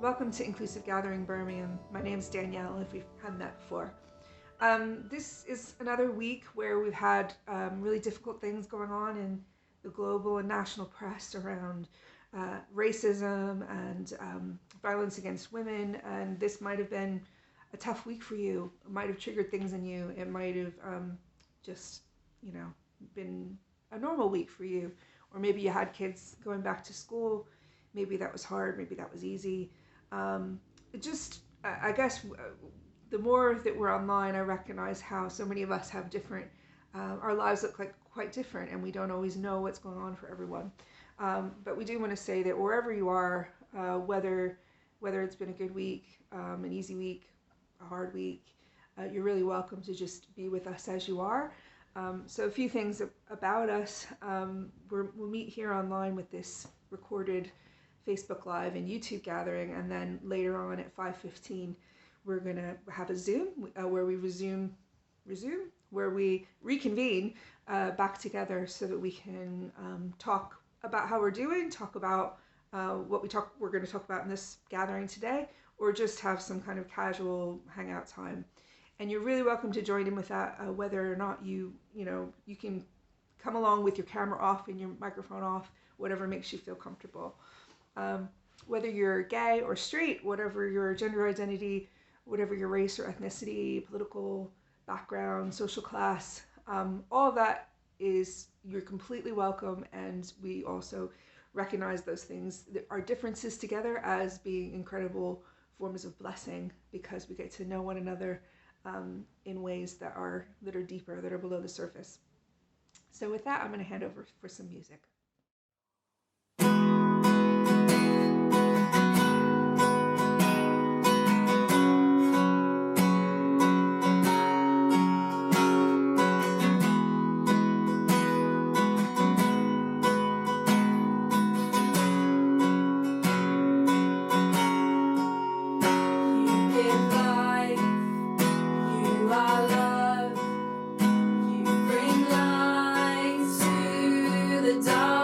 Welcome to Inclusive Gathering Birmingham. My name is Danielle, if we haven't met before. This is another week where we've had really difficult things going on in the global and national press around racism and violence against women, and this might have been a tough week for you. It might have triggered things in you. It might have just, been a normal week for you. Or maybe you had kids going back to school. Maybe that was hard, maybe that was easy. I guess the more that we're online, I recognize how so many of us have different, our lives look like quite different, and we don't always know what's going on for everyone. But we do want to say that wherever you are, whether it's been a good week, an easy week, a hard week, you're really welcome to just be with us as you are. So a few things about us. We'll meet here online with this recorded Facebook Live and YouTube gathering, and then later on at 5:15 we're going to have a Zoom where we where we reconvene back together so that we can talk about how we're doing, talk about we're going to talk about in this gathering today, or just have some kind of casual hangout time. And you're really welcome to join in with that, whether or not you can come along with your camera off and your microphone off, whatever makes you feel comfortable. Whether you're gay or straight, whatever your gender identity, whatever your race or ethnicity, political background, social class, all of that you're completely welcome, and we also recognize those things, our differences together, as being incredible forms of blessing, because we get to know one another in ways that are deeper, that are below the surface. So with that, I'm going to hand over for some music. The dark.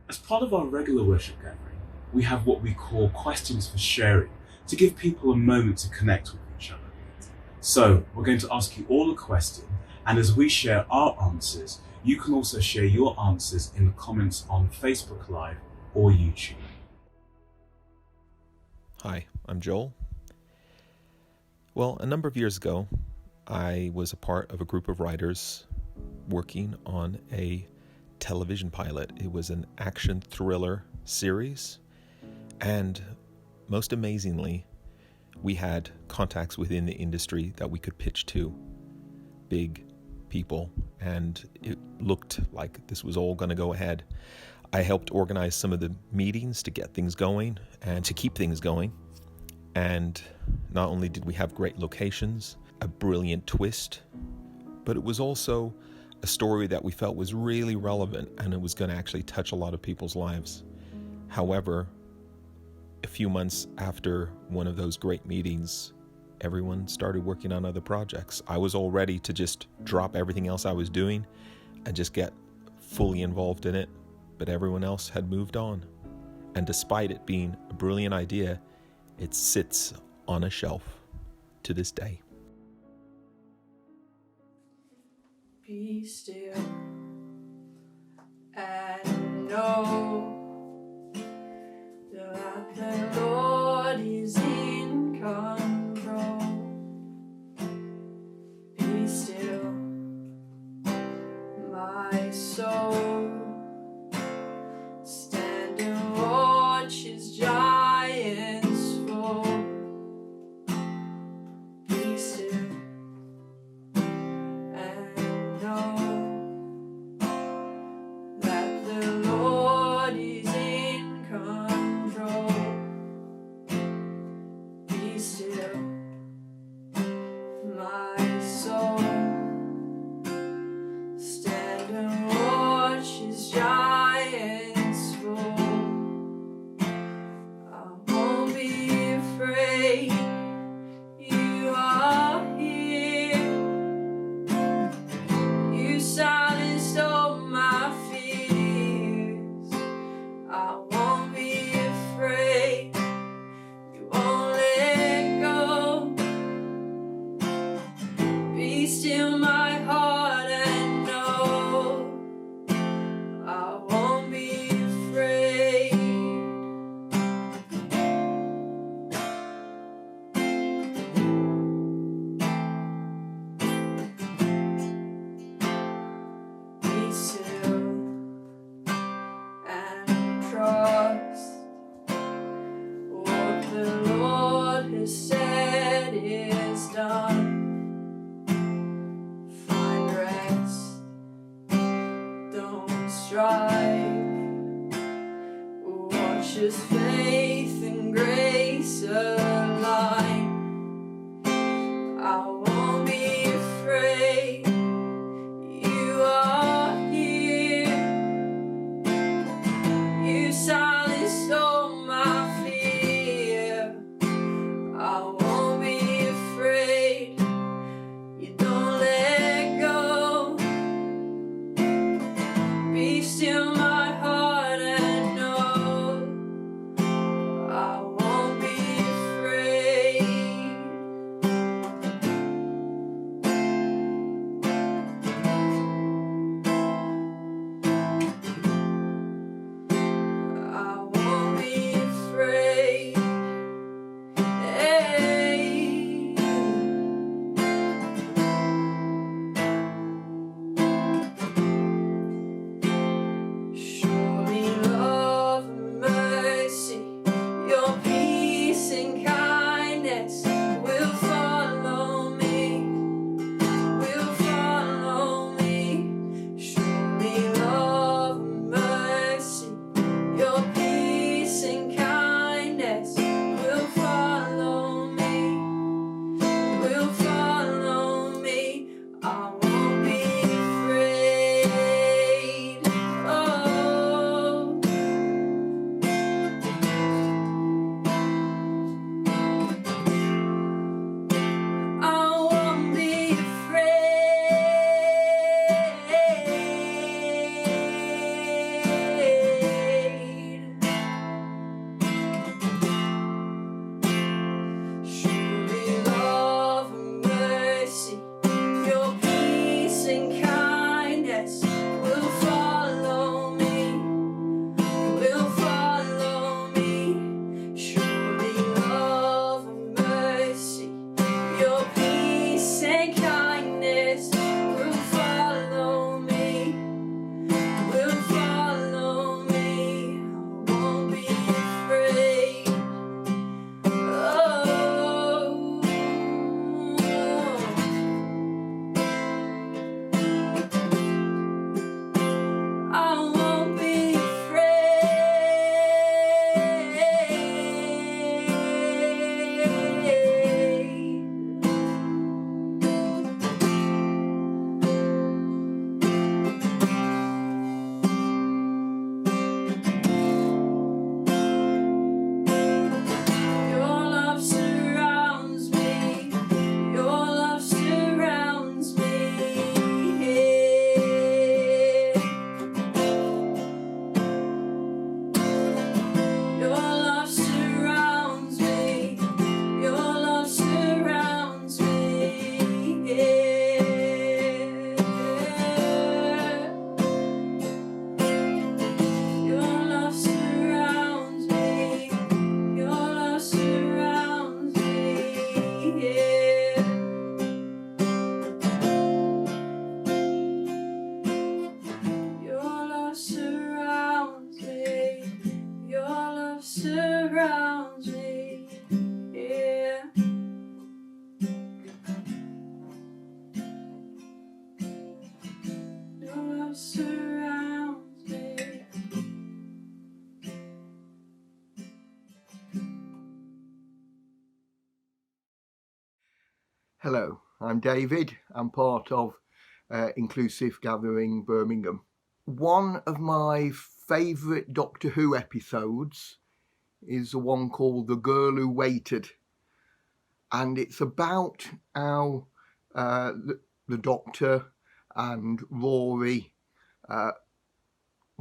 As part of our regular worship gathering, we have what we call questions for sharing to give people a moment to connect with each other. So we're going to ask you all a question, and as we share our answers, you can also share your answers in the comments on Facebook Live or YouTube. Hi, I'm Joel. Well, a number of years ago, I was a part of a group of writers working on a television pilot. It was an action thriller series, and most amazingly, we had contacts within the industry that we could pitch to, big people, and it looked like this was all going to go ahead. I helped organize some of the meetings to get things going and to keep things going. And not only did we have great locations, a brilliant twist, but it was also a story that we felt was really relevant and it was going to actually touch a lot of people's lives. However, a few months after one of those great meetings, everyone started working on other projects. I was all ready to just drop everything else I was doing and just get fully involved in it, but everyone else had moved on. And despite it being a brilliant idea, it sits on a shelf to this day. Be still and know that the Lord is in control. Be still, my soul. Stand and watch as giants fall. Be still and know that the Lord is in control. Be still, my soul. Stand and watch as giants fall. I won't be afraid. You are here. You silenced all my fears. I won't be afraid. You won't let go. Be still, my heart, and know I won't be afraid. Be still and trust what the Lord has said is done. Find rest, don't strive. Watch as faith and grace align. I won't be afraid. You are here. You silenced all my fear. I won't be afraid. You don't let go. Be still, my heart, and know I won't be afraid. Hello, I'm David. I'm part of Inclusive Gathering Birmingham. One of my favourite Doctor Who episodes is the one called The Girl Who Waited. And it's about how the Doctor and Rory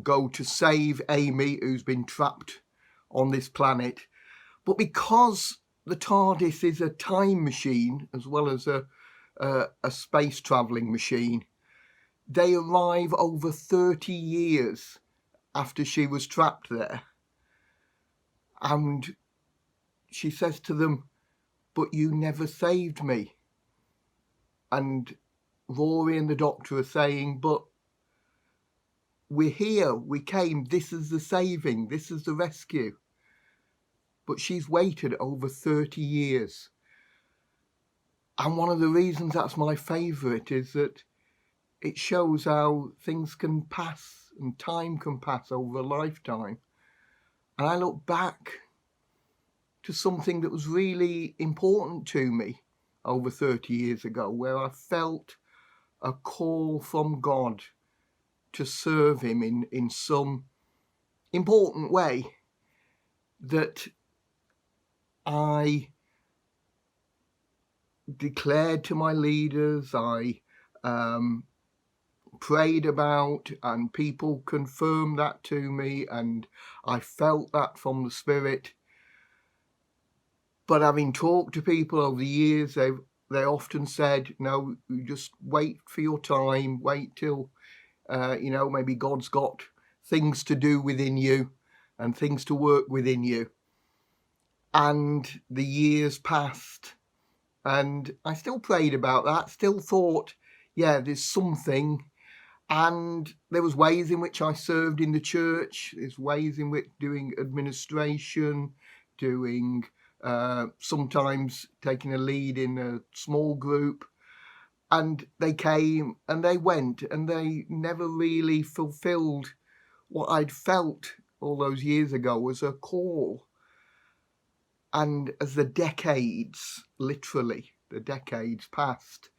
go to save Amy, who's been trapped on this planet. But because the TARDIS is a time machine as well as a space travelling machine, they arrive over 30 years after she was trapped there. And she says to them, "But you never saved me." And Rory and the Doctor are saying, "But we're here, we came, this is the saving, this is the rescue." But she's waited over 30 years. And one of the reasons that's my favourite is that it shows how things can pass and time can pass over a lifetime. And I look back to something that was really important to me over 30 years ago, where I felt a call from God to serve him in some important way, that I declared to my leaders, I prayed about, and people confirmed that to me, and I felt that from the Spirit. But having talked to people over the years, they often said, "No, you just wait for your time, wait till maybe God's got things to do within you and things to work within you." And the years passed, and I still prayed about that, still thought, yeah, there's something. And there was ways in which I served in the church. There's ways in which doing administration, doing sometimes taking a lead in a small group. And they came and they went, and they never really fulfilled what I'd felt all those years ago as a call. And as the decades, literally the decades passed,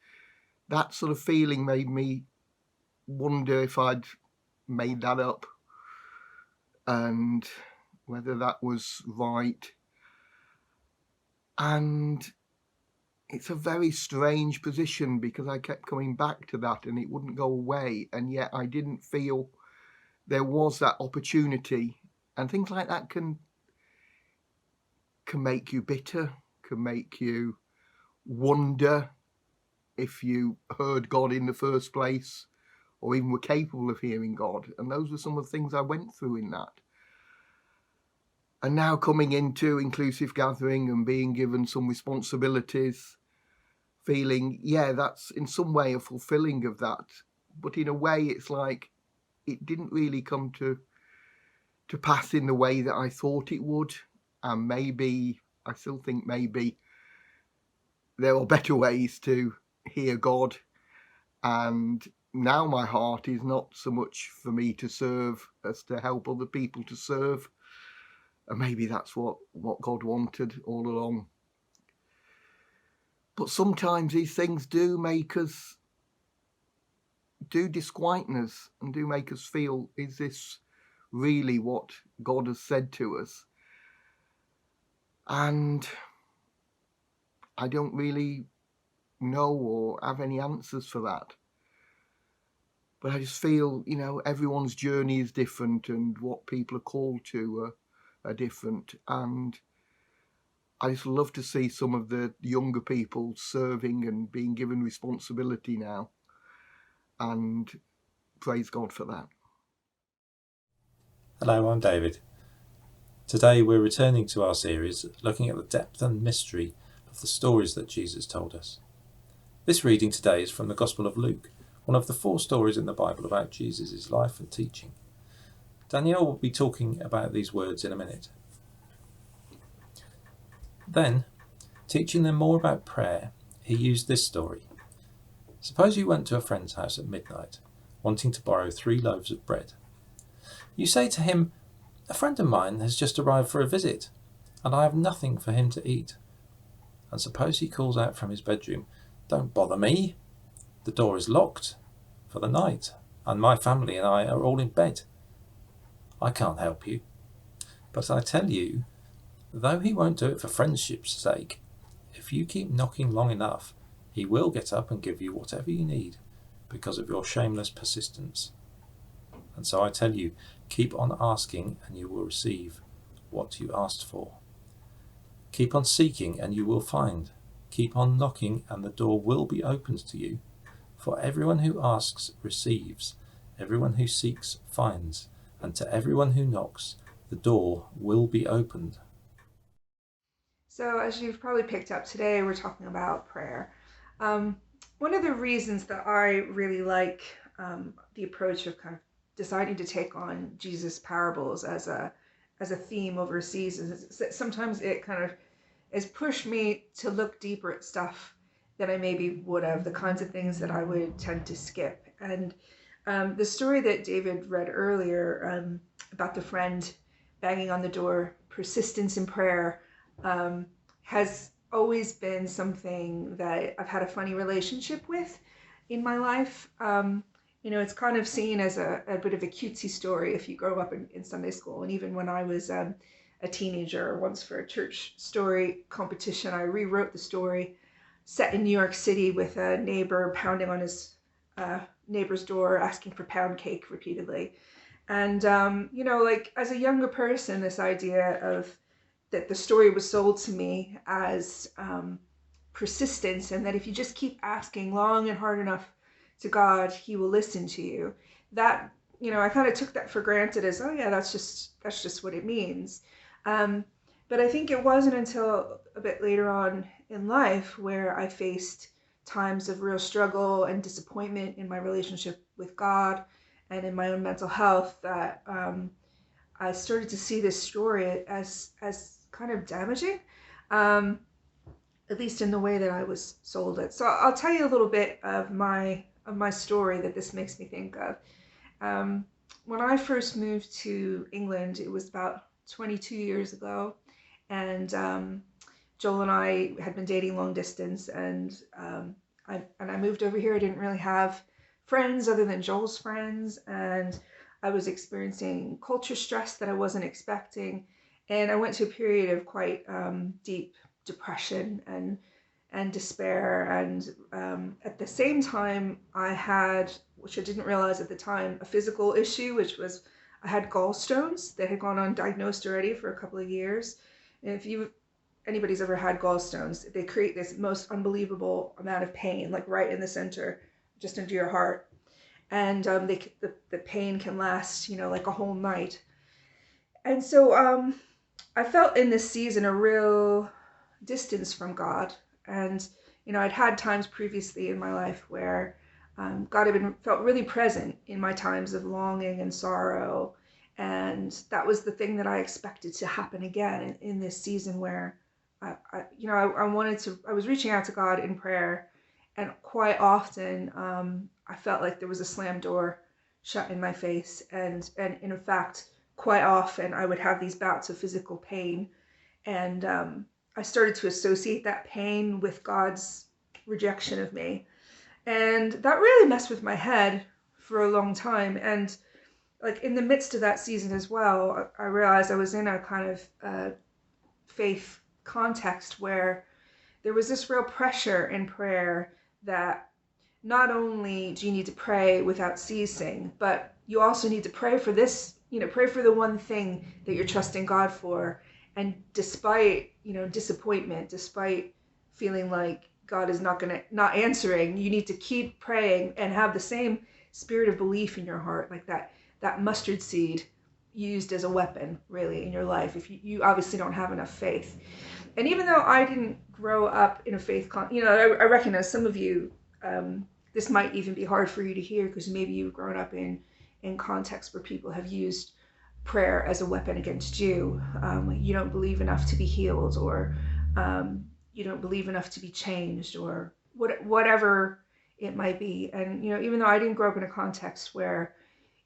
that sort of feeling made me wonder if I'd made that up and whether that was right. And it's a very strange position, because I kept coming back to that and it wouldn't go away, and yet I didn't feel there was that opportunity. And things like that can make you bitter, can make you wonder if you heard God in the first place, or even were capable of hearing God. And those were some of the things I went through in that. And now coming into Inclusive Gathering and being given some responsibilities, feeling, yeah, that's in some way a fulfilling of that. But in a way, it's like it didn't really come to pass in the way that I thought it would. And maybe, I still think maybe there are better ways to hear God. And now my heart is not so much for me to serve as to help other people to serve. And maybe that's what God wanted all along. But sometimes these things do disquieten us and do make us feel, is this really what God has said to us? And I don't really know or have any answers for that. But I just feel, everyone's journey is different, and what people are called to are different. And I just love to see some of the younger people serving and being given responsibility now. And praise God for that. Hello, I'm David. Today we're returning to our series looking at the depth and mystery of the stories that Jesus told us. This reading today is from the Gospel of Luke, one of the 4 stories in the Bible about Jesus' life and teaching. Danielle will be talking about these words in a minute. Then, teaching them more about prayer, he used this story. Suppose you went to a friend's house at midnight, wanting to borrow 3 loaves of bread. You say to him, "A friend of mine has just arrived for a visit, and I have nothing for him to eat." And suppose he calls out from his bedroom, Don't bother me. The door is locked for the night, and my family and I are all in bed. I can't help you. But I tell you, though he won't do it for friendship's sake, if you keep knocking long enough, he will get up and give you whatever you need because of your shameless persistence. And so I tell you, keep on asking and you will receive what you asked for. Keep on seeking and you will find. Keep on knocking and the door will be opened to you. For everyone who asks receives, everyone who seeks finds, and to everyone who knocks, the door will be opened. So, as you've probably picked up today, we're talking about prayer. One of the reasons that I really like the approach of kind of deciding to take on Jesus' parables as a theme over seasons is that sometimes it kind of has pushed me to look deeper at stuff that I maybe would have, the kinds of things that I would tend to skip. And the story that David read earlier about the friend banging on the door, persistence in prayer, has always been something that I've had a funny relationship with in my life. It's kind of seen as a bit of a cutesy story if you grow up in Sunday school. And even when I was a teenager, once for a church story competition, I rewrote the story set in New York City with a neighbor pounding on his neighbor's door asking for pound cake repeatedly. And, as a younger person, this idea of that the story was sold to me as persistence, and that if you just keep asking long and hard enough to God, he will listen to you. That, I kind of took that for granted as, oh yeah, that's just what it means. But I think it wasn't until a bit later on in life where I faced times of real struggle and disappointment in my relationship with God and in my own mental health that I started to see this story as kind of damaging, at least in the way that I was sold it. So I'll tell you a little bit of my story that this makes me think of. When I first moved to England, it was about 22 years ago, and Joel and I had been dating long distance, and I moved over here. I didn't really have friends other than Joel's friends, and I was experiencing culture stress that I wasn't expecting, and I went to a period of quite deep depression and despair, and at the same time I had, which I didn't realize at the time, a physical issue, which was I had gallstones that had gone undiagnosed already for a couple of years. And if anybody's ever had gallstones, they create this most unbelievable amount of pain, like right in the center, just into your heart. And the pain can last, like a whole night. And so I felt in this season a real distance from God. And, I'd had times previously in my life where God had felt really present in my times of longing and sorrow. And that was the thing that I expected to happen again in this season where I was reaching out to God in prayer, and quite often I felt like there was a slam door shut in my face, and in fact, quite often I would have these bouts of physical pain, and I started to associate that pain with God's rejection of me, and that really messed with my head for a long time. And like in the midst of that season as well, I realized I was in a kind of faith context where there was this real pressure in prayer that not only do you need to pray without ceasing, but you also need to pray for this, pray for the one thing that you're trusting God for. And despite, disappointment, despite feeling like God is not answering, you need to keep praying and have the same spirit of belief in your heart, like that mustard seed used as a weapon, really, in your life, if you obviously don't have enough faith. And even though I didn't grow up in a faith, I recognize some of you, this might even be hard for you to hear because maybe you've grown up in contexts where people have used prayer as a weapon against you. You don't believe enough to be healed, or you don't believe enough to be changed, or whatever it might be. And, even though I didn't grow up in a context where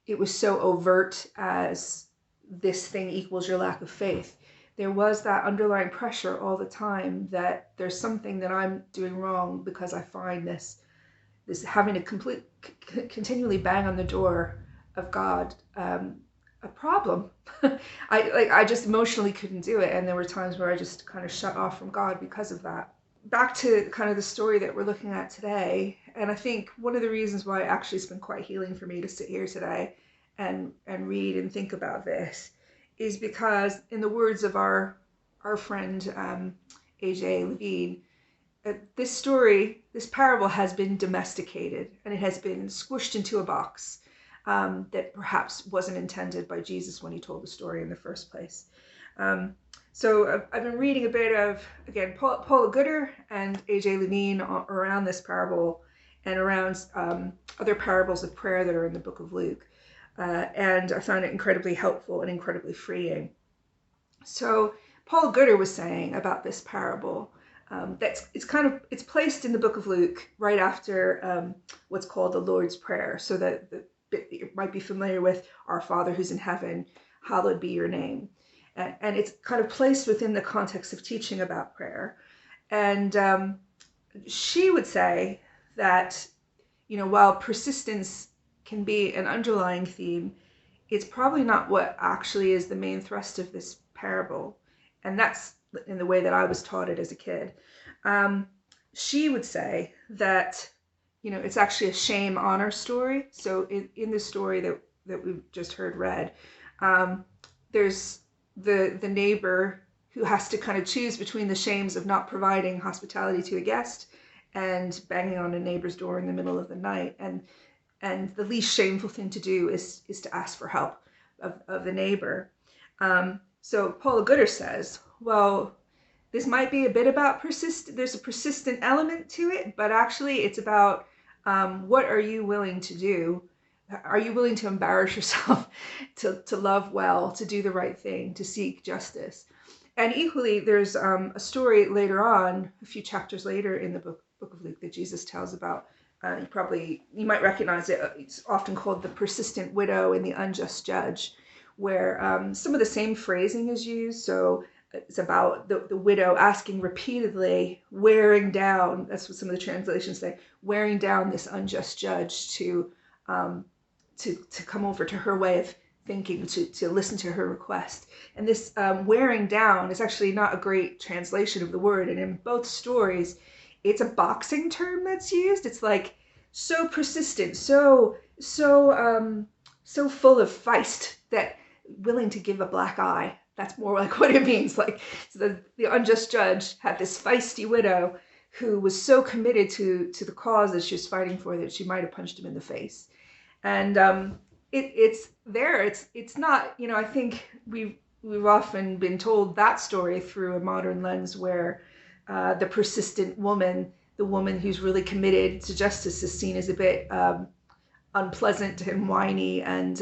it was so overt as this thing equals your lack of faith, there was that underlying pressure all the time that there's something that I'm doing wrong, because I find this having to continually bang on the door of God a problem. I just emotionally couldn't do it, and there were times where I just kind of shut off from God because of that. Back to kind of the story that we're looking at today, and I think one of the reasons why actually it's been quite healing for me to sit here today and read and think about this is because, in the words of our friend AJ Levine, this parable has been domesticated, and it has been squished into a box that perhaps wasn't intended by Jesus when he told the story in the first place. So I've been reading a bit of, again, Paula Gooder and AJ Levine around this parable and around other parables of prayer that are in the book of Luke. And I found it incredibly helpful and incredibly freeing. So Paula Gooder was saying about this parable that it's placed in the book of Luke right after what's called the Lord's Prayer. So that you might be familiar with, "Our Father who's in heaven, hallowed be your name." And it's kind of placed within the context of teaching about prayer. And she would say that, while persistence can be an underlying theme, it's probably not what actually is the main thrust of this parable. And that's in the way that I was taught it as a kid. She would say that, it's actually a shame-honor story. So in the story that we've just heard read, there's the neighbor who has to kind of choose between the shames of not providing hospitality to a guest and banging on a neighbor's door in the middle of the night. And the least shameful thing to do is to ask for help of the neighbor. So Paula Gooder says, well, this might be a bit about there's a persistent element to it, but actually it's about what are you willing to do? Are you willing to embarrass yourself to love well, to do the right thing, to seek justice? And equally, there's a story later on, a few chapters later in the book of Luke, that Jesus tells about. You might recognize it. It's often called the persistent widow and the unjust judge, where some of the same phrasing is used. So it's about the widow asking repeatedly, wearing down, that's what some of the translations say, wearing down this unjust judge to come over to her way of thinking, to listen to her request. And this wearing down is actually not a great translation of the word. And in both stories, it's a boxing term that's used. It's like so persistent, so full of feist, that willing to give a black eye. That's more like what it means. Like, so the unjust judge had this feisty widow who was so committed to the cause that she was fighting for that she might have punched him in the face. And it's there. It's not, I think we've often been told that story through a modern lens, where the persistent woman, the woman who's really committed to justice, is seen as a bit unpleasant and whiny, and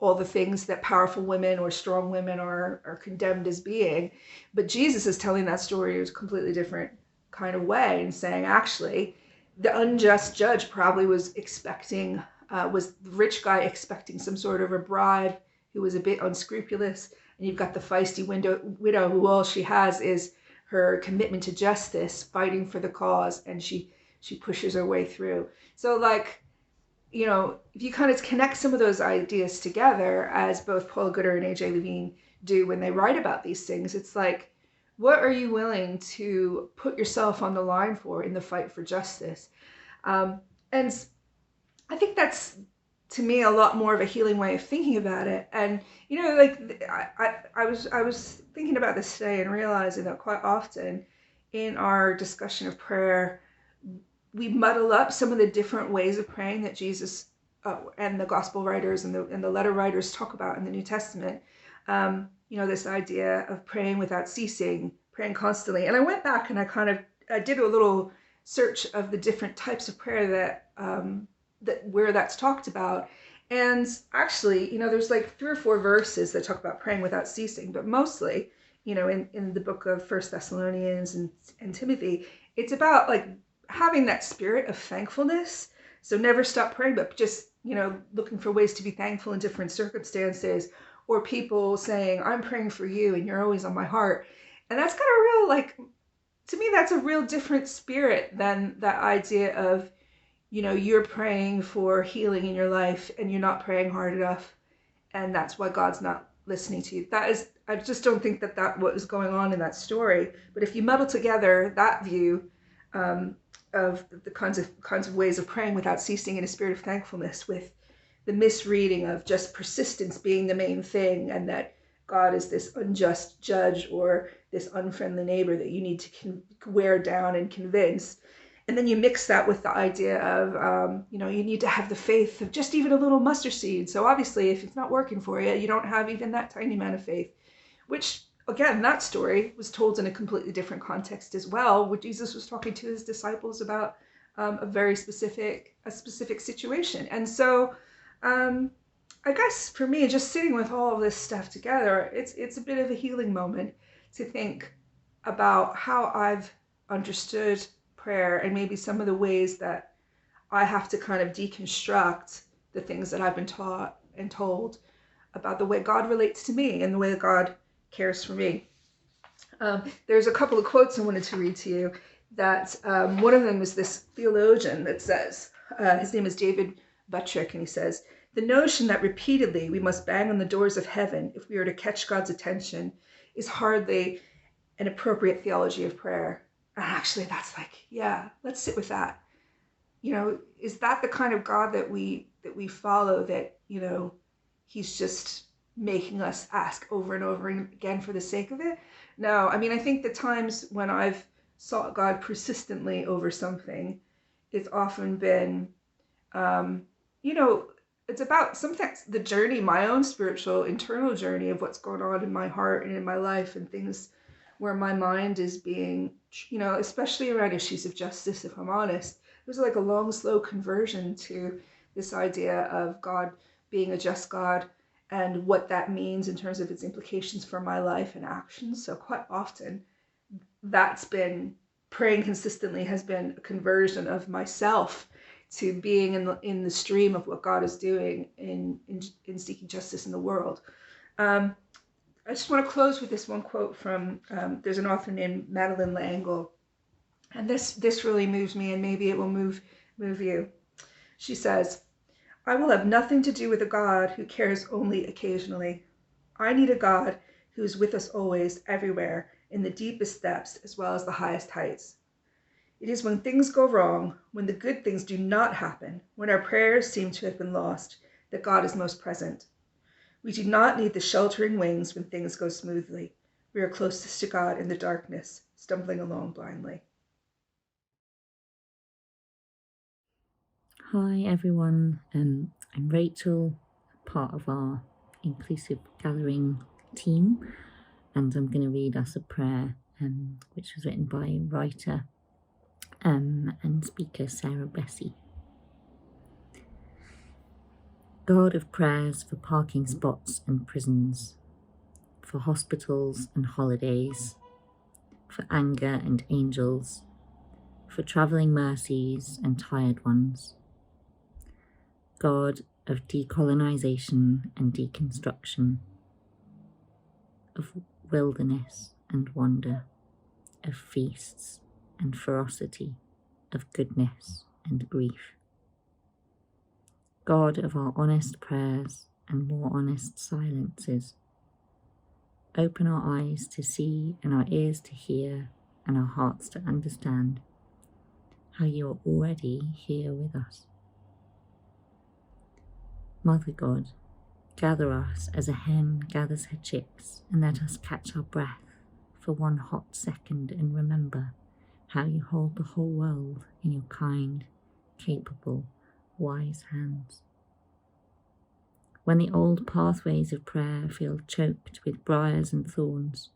all the things that powerful women or strong women are condemned as being. But Jesus is telling that story in a completely different kind of way, and saying, actually, the unjust judge probably was the rich guy expecting some sort of a bribe, who was a bit unscrupulous. And you've got the feisty widow who all she has is her commitment to justice, fighting for the cause, and she pushes her way through. So if you kind of connect some of those ideas together, as both Paula Gooder and AJ Levine do when they write about these things, it's like, what are you willing to put yourself on the line for in the fight for justice? And I think that's, to me, a lot more of a healing way of thinking about it. And, I was thinking about this today and realizing that quite often in our discussion of prayer, we muddle up some of the different ways of praying that Jesus and the gospel writers and the letter writers talk about in the New Testament. This idea of praying without ceasing, praying constantly. And I went back and I did a little search of the different types of prayer that where that's talked about. And actually, there's like 3 or 4 verses that talk about praying without ceasing, but mostly, in the book of 1 Thessalonians and Timothy, it's about like having that spirit of thankfulness. So never stop praying, but just, looking for ways to be thankful in different circumstances, or people saying, I'm praying for you and you're always on my heart. And that's got a real, like, to me, that's a real different spirit than that idea of, you're praying for healing in your life and you're not praying hard enough. And that's why God's not listening to you. I just don't think that what was going on in that story. But if you muddle together that view of the kinds of ways of praying without ceasing in a spirit of thankfulness, with the misreading of just persistence being the main thing, and that God is this unjust judge or this unfriendly neighbor that you need to wear down and convince. And then you mix that with the idea of, you need to have the faith of just even a little mustard seed. So obviously, if it's not working for you, you don't have even that tiny amount of faith, which, again, that story was told in a completely different context as well, where Jesus was talking to his disciples about a very specific situation. And so I guess for me, just sitting with all of this stuff together, it's a bit of a healing moment to think about how I've understood prayer and maybe some of the ways that I have to kind of deconstruct the things that I've been taught and told about the way God relates to me and the way that God cares for me. There's a couple of quotes I wanted to read to you. That one of them is this theologian that says, his name is David Buttrick, and he says, the notion that repeatedly we must bang on the doors of heaven if we are to catch God's attention is hardly an appropriate theology of prayer. And actually, that's like, yeah, let's sit with that. Is that the kind of God that we follow, that, he's just making us ask over and over again for the sake of it? No, I mean, I think the times when I've sought God persistently over something, it's often been, it's about sometimes the journey, my own spiritual internal journey of what's going on in my heart and in my life, and things where my mind is being, especially around issues of justice, if I'm honest. It was like a long, slow conversion to this idea of God being a just God and what that means in terms of its implications for my life and actions. So quite often, that's been, praying consistently has been a conversion of myself to being in the stream of what God is doing in seeking justice in the world. I just want to close with this one quote from, there's an author named Madeleine L'Engle, and this really moves me, and maybe it will move you. She says, I will have nothing to do with a God who cares only occasionally. I need a God who is with us always, everywhere, in the deepest depths as well as the highest heights. It is when things go wrong, when the good things do not happen, when our prayers seem to have been lost, that God is most present. We do not need the sheltering wings when things go smoothly. We are closest to God in the darkness, stumbling along blindly. Hi everyone, I'm Rachel, part of our Inclusive Gathering team, and I'm going to read us a prayer which was written by writer and speaker Sarah Bessey. God of prayers for parking spots and prisons, for hospitals and holidays, for anger and angels, for travelling mercies and tired ones. God of decolonisation and deconstruction, of wilderness and wonder, of feasts and ferocity, of goodness and grief. God of our honest prayers and more honest silences, open our eyes to see and our ears to hear and our hearts to understand how you are already here with us. Mother God, gather us as a hen gathers her chicks, and let us catch our breath for one hot second and remember how you hold the whole world in your kind, capable, wise hands. When the old pathways of prayer feel choked with briars and thorns,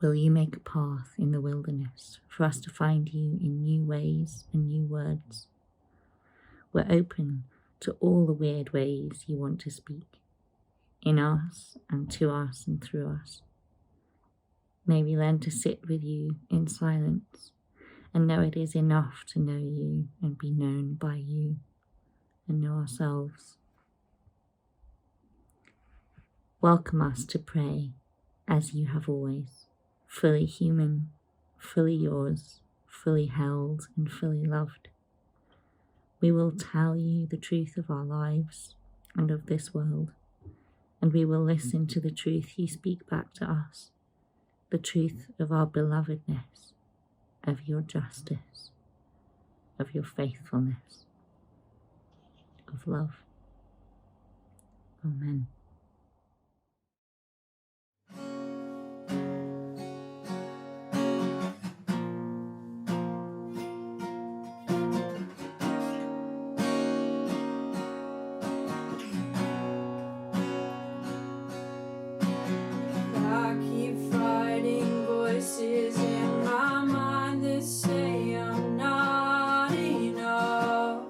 will you make a path in the wilderness for us to find you in new ways and new words? We're open to all the weird ways you want to speak, in us and to us and through us. May we learn to sit with you in silence and know it is enough to know you and be known by you and know ourselves. Welcome us to pray as you have always, fully human, fully yours, fully held and fully loved. We will tell you the truth of our lives and of this world, and we will listen to the truth you speak back to us, the truth of our belovedness, of your justice, of your faithfulness, of love. Amen. I keep fighting voices in my mind that say I'm not enough.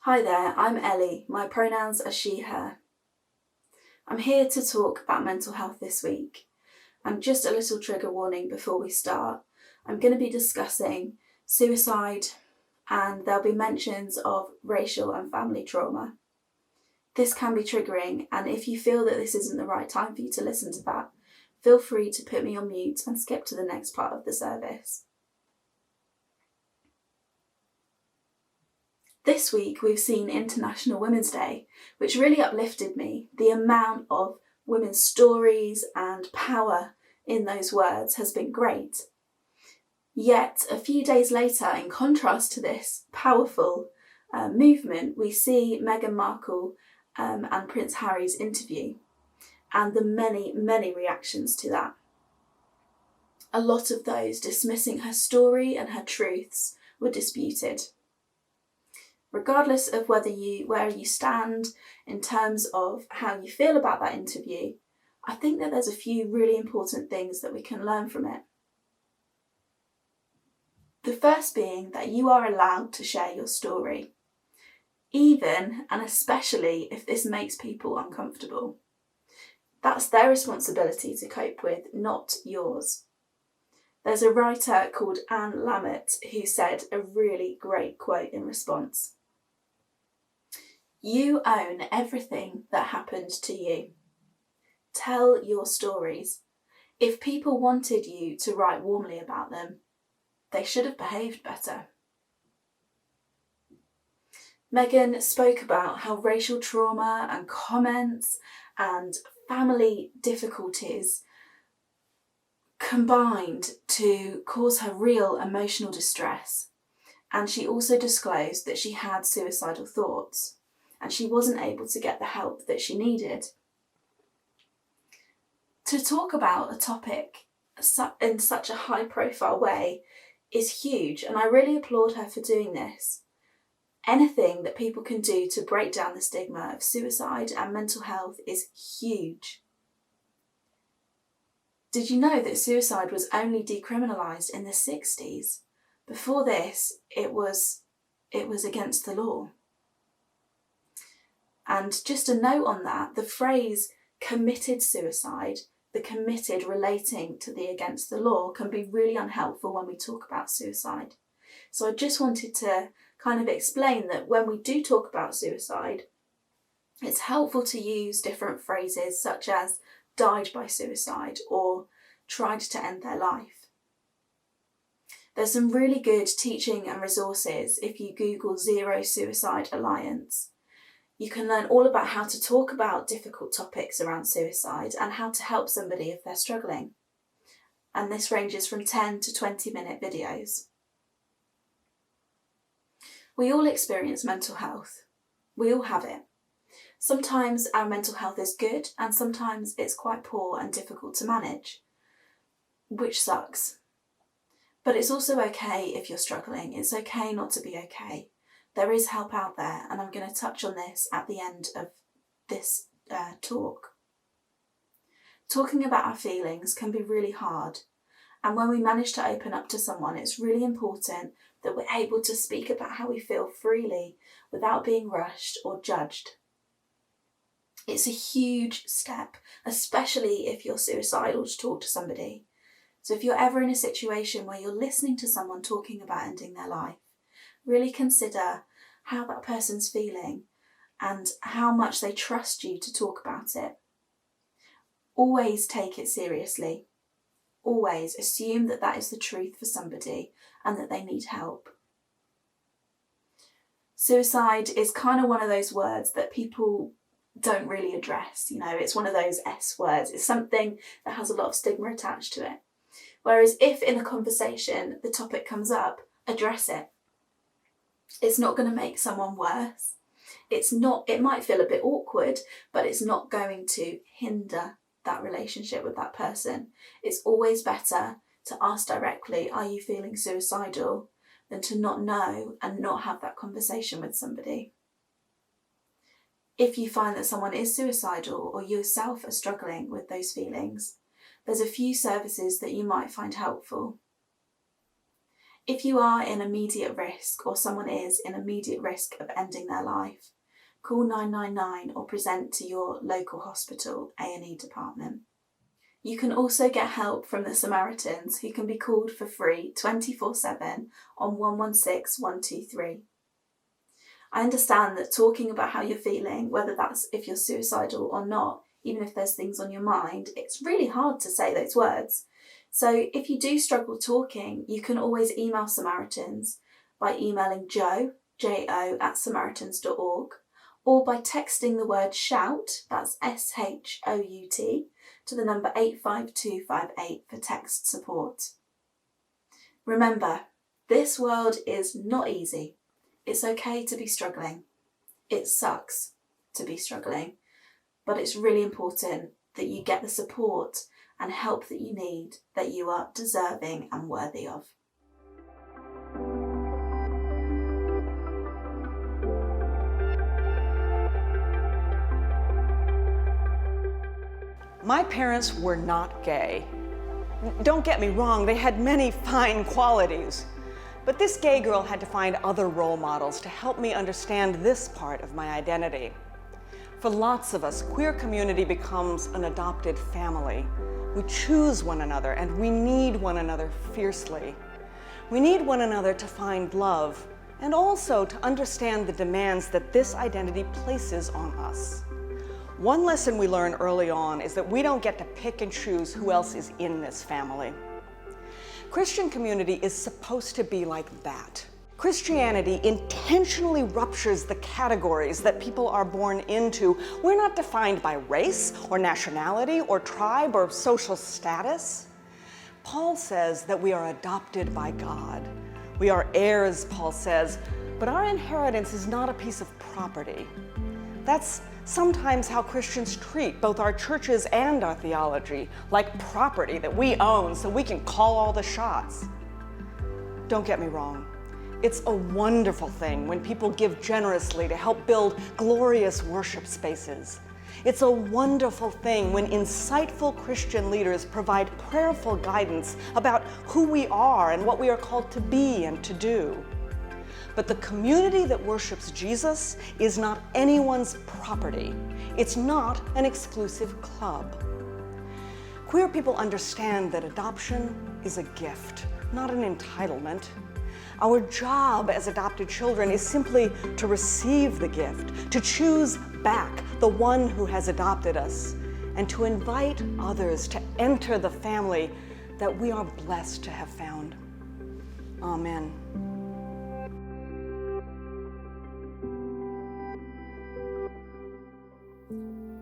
Hi there, I'm Ellie. My pronouns are she, her. I'm here to talk about mental health this week. And just a little trigger warning before we start. I'm going to be discussing suicide and there'll be mentions of racial and family trauma. This can be triggering, and if you feel that this isn't the right time for you to listen to that, feel free to put me on mute and skip to the next part of the service. This week we've seen International Women's Day, which really uplifted me. The amount of women's stories and power in those words has been great. Yet a few days later, in contrast to this powerful movement, we see Meghan Markle and Prince Harry's interview and the many reactions to that. A lot of those dismissing her story and her truths were disputed. Regardless of where you stand in terms of how you feel about that interview, I think that there's a few really important things that we can learn from it. The first being that you are allowed to share your story, even and especially if this makes people uncomfortable. That's their responsibility to cope with, not yours. There's a writer called Anne Lamott who said a really great quote in response. You own everything that happened to you. Tell your stories. If people wanted you to write warmly about them, they should have behaved better. Meghan spoke about how racial trauma and comments and family difficulties combined to cause her real emotional distress. And she also disclosed that she had suicidal thoughts and she wasn't able to get the help that she needed. To talk about a topic in such a high profile way is huge, and I really applaud her for doing this. Anything that people can do to break down the stigma of suicide and mental health is huge. Did you know that suicide was only decriminalised in the 60s? Before this, it was against the law. And just a note on that, the phrase committed suicide, the committed relating to the against the law, can be really unhelpful when we talk about suicide. So I just wanted to kind of explain that when we do talk about suicide, it's helpful to use different phrases such as died by suicide or tried to end their life. There's some really good teaching and resources if you Google Zero Suicide Alliance. You can learn all about how to talk about difficult topics around suicide and how to help somebody if they're struggling. And this ranges from 10 to 20-minute videos. We all experience mental health. We all have it. Sometimes our mental health is good and sometimes it's quite poor and difficult to manage, which sucks. But it's also okay if you're struggling. It's okay not to be okay. There is help out there, and I'm going to touch on this at the end of this talk. Talking about our feelings can be really hard, and when we manage to open up to someone, it's really important that we're able to speak about how we feel freely without being rushed or judged. It's a huge step, especially if you're suicidal, to talk to somebody. So if you're ever in a situation where you're listening to someone talking about ending their life, really consider how that person's feeling and how much they trust you to talk about it. Always take it seriously. Always assume that that is the truth for somebody and that they need help. Suicide is kind of one of those words that people don't really address. You know, it's one of those S words. It's something that has a lot of stigma attached to it. Whereas if in a conversation the topic comes up, address it. It's not going to make someone worse. It might feel a bit awkward, but it's not going to hinder that relationship with that person. It's always better to ask directly, are you feeling suicidal, than to not know and not have that conversation with somebody. If you find that someone is suicidal or yourself are struggling with those feelings, there's a few services that you might find helpful. If you are in immediate risk or someone is in immediate risk of ending their life, call 999 or present to your local hospital A&E department. You can also get help from the Samaritans, who can be called for free 24/7 on 116 123. I understand that talking about how you're feeling, whether that's if you're suicidal or not, even if there's things on your mind, it's really hard to say those words. So if you do struggle talking, you can always email Samaritans by emailing Jo, J-O, @samaritans.org, or by texting the word SHOUT, that's SHOUT, to the number 85258 for text support. Remember, this world is not easy. It's okay to be struggling. It sucks to be struggling, but it's really important that you get the support and help that you need, that you are deserving and worthy of. My parents were not gay. Don't get me wrong, they had many fine qualities. But this gay girl had to find other role models to help me understand this part of my identity. For lots of us, queer community becomes an adopted family. We choose one another and we need one another fiercely. We need one another to find love and also to understand the demands that this identity places on us. One lesson we learn early on is that we don't get to pick and choose who else is in this family. Christian community is supposed to be like that. Christianity intentionally ruptures the categories that people are born into. We're not defined by race or nationality or tribe or social status. Paul says that we are adopted by God. We are heirs, Paul says, but our inheritance is not a piece of property. That's sometimes how Christians treat both our churches and our theology, like property that we own so we can call all the shots. Don't get me wrong. It's a wonderful thing when people give generously to help build glorious worship spaces. It's a wonderful thing when insightful Christian leaders provide prayerful guidance about who we are and what we are called to be and to do. But the community that worships Jesus is not anyone's property. It's not an exclusive club. Queer people understand that adoption is a gift, not an entitlement. Our job as adopted children is simply to receive the gift, to choose back the one who has adopted us, and to invite others to enter the family that we are blessed to have found. Amen.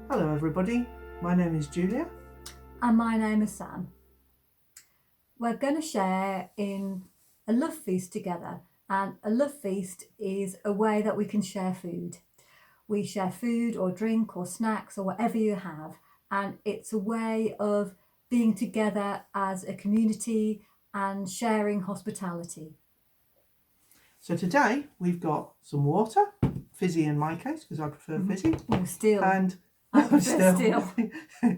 Hello everybody, my name is Julia. And my name is Sam. We're going to share in a love feast together, and a love feast is a way that we can share food. We share food or drink or snacks or whatever you have, and it's a way of being together as a community and sharing hospitality. So today we've got some water, fizzy in my case because I prefer fizzy. Oh, still. And I prefer still.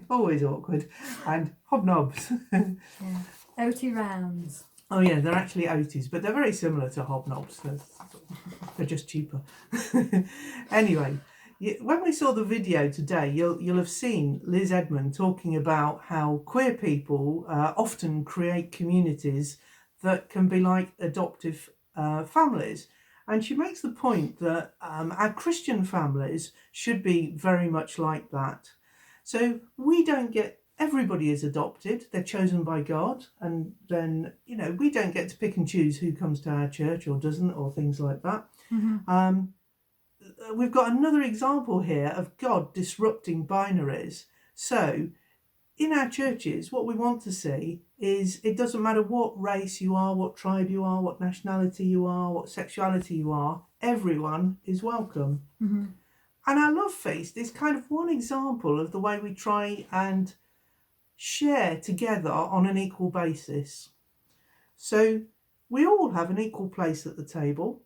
Always awkward. And hobnobs. Yeah. Oaty rounds. Oh yeah, they're actually oaties, but they're very similar to hobnobs. They're just cheaper. Anyway, when we saw the video today, you'll have seen Liz Edmond talking about how queer people often create communities that can be like adoptive families. And she makes the point that our Christian families should be very much like that. So we don't get, everybody is adopted, they're chosen by God, and then, we don't get to pick and choose who comes to our church or doesn't, or things like that. Mm-hmm. We've got another example here of God disrupting binaries. So in our churches, what we want to see is it doesn't matter what race you are, what tribe you are, what nationality you are, what sexuality you are, everyone is welcome. Mm-hmm. And our love feast is kind of one example of the way we try and share together on an equal basis. So we all have an equal place at the table.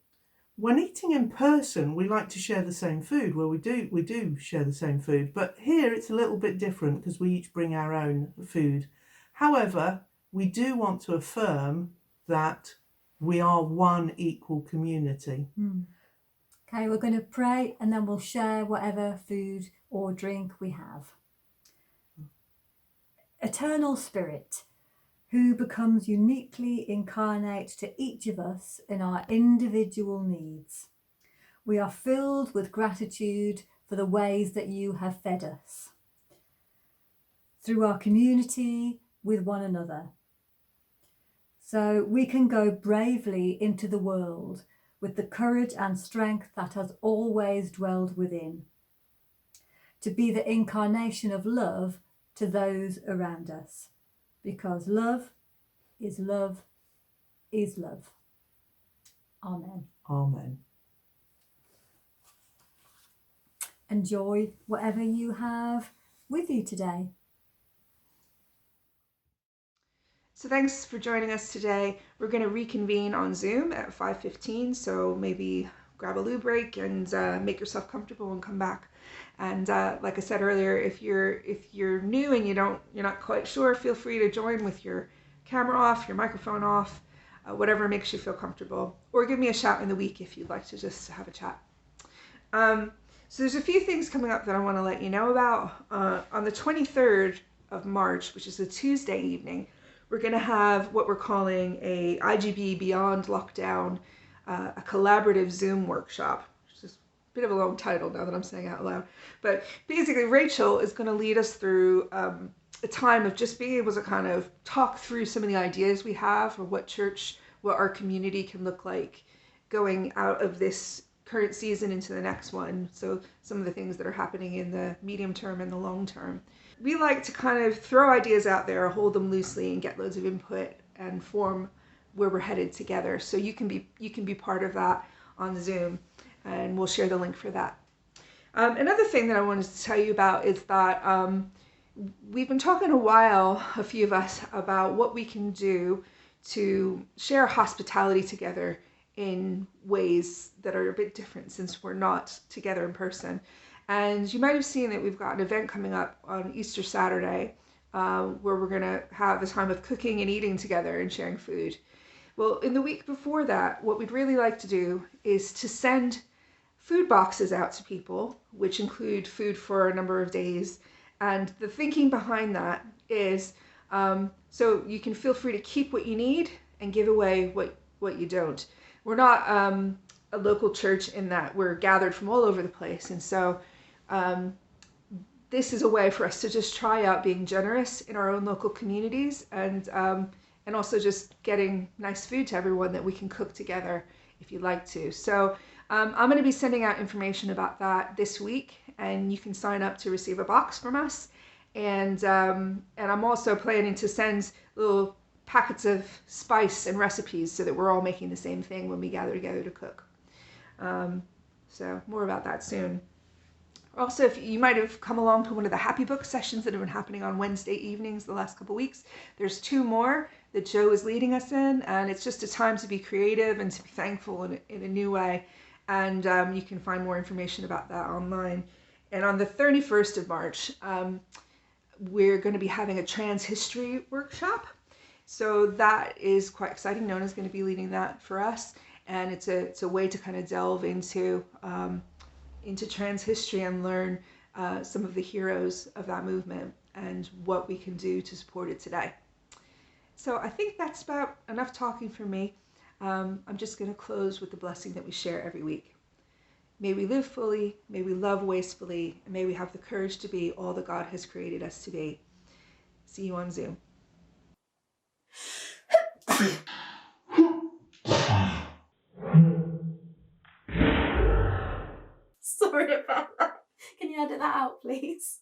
When eating in person, we like to share the same food. Well, we do share the same food, but here it's a little bit different because we each bring our own food. However, we do want to affirm that We are one equal community. Okay, we're going to pray and then we'll share whatever food or drink we have. Eternal Spirit, who becomes uniquely incarnate to each of us in our individual needs, we are filled with gratitude for the ways that you have fed us through our community with one another. So we can go bravely into the world with the courage and strength that has always dwelled within, to be the incarnation of love to those around us, because love is love is love. Amen. Amen. Enjoy whatever you have with you today. So thanks for joining us today. We're going to reconvene on Zoom at 5:15, so maybe grab a loo break and make yourself comfortable and come back. And like I said earlier, if you're new and you're not quite sure, feel free to join with your camera off, your microphone off, whatever makes you feel comfortable. Or give me a shout in the week if you'd like to just have a chat. So there's a few things coming up that I want to let you know about. On the 23rd of March, which is a Tuesday evening, we're going to have what we're calling a IGB Beyond Lockdown, a collaborative Zoom workshop. Which is a bit of a long title now that I'm saying it out loud. But basically, Rachel is going to lead us through a time of just being able to kind of talk through some of the ideas we have for what our community can look like going out of this current season into the next one. So some of the things that are happening in the medium term and the long term. We like to kind of throw ideas out there, hold them loosely, and get loads of input and form where we're headed together. So you can be part of that on Zoom, and we'll share the link for that. Another thing that I wanted to tell you about is that we've been talking a few of us, about what we can do to share hospitality together in ways that are a bit different since we're not together in person. And you might have seen that we've got an event coming up on Easter Saturday where we're going to have a time of cooking and eating together and sharing food. Well, in the week before that, what we'd really like to do is to send food boxes out to people, which include food for a number of days. And the thinking behind that is so you can feel free to keep what you need and give away what you don't. We're not a local church in that we're gathered from all over the place. And so this is a way for us to just try out being generous in our own local communities and also just getting nice food to everyone that we can cook together if you'd like to. So I'm going to be sending out information about that this week, and you can sign up to receive a box from us. And I'm also planning to send little packets of spice and recipes so that we're all making the same thing when we gather together to cook. So more about that soon. Also, if you might have come along to one of the Happy Book sessions that have been happening on Wednesday evenings the last couple weeks, there's 2 more that Joe is leading us in, and it's just a time to be creative and to be thankful in a new way. And you can find more information about that online. And on the 31st of March, we're going to be having a trans history workshop. So that is quite exciting. Nona's going to be leading that for us. And it's a way to kind of delve into trans history and learn some of the heroes of that movement and what we can do to support it today. So I think that's about enough talking for me. I'm just going to close with the blessing that we share every week. May we live fully, may we love wastefully, and may we have the courage to be all that God has created us to be. See you on Zoom. Sorry about that. Can you edit that out, please?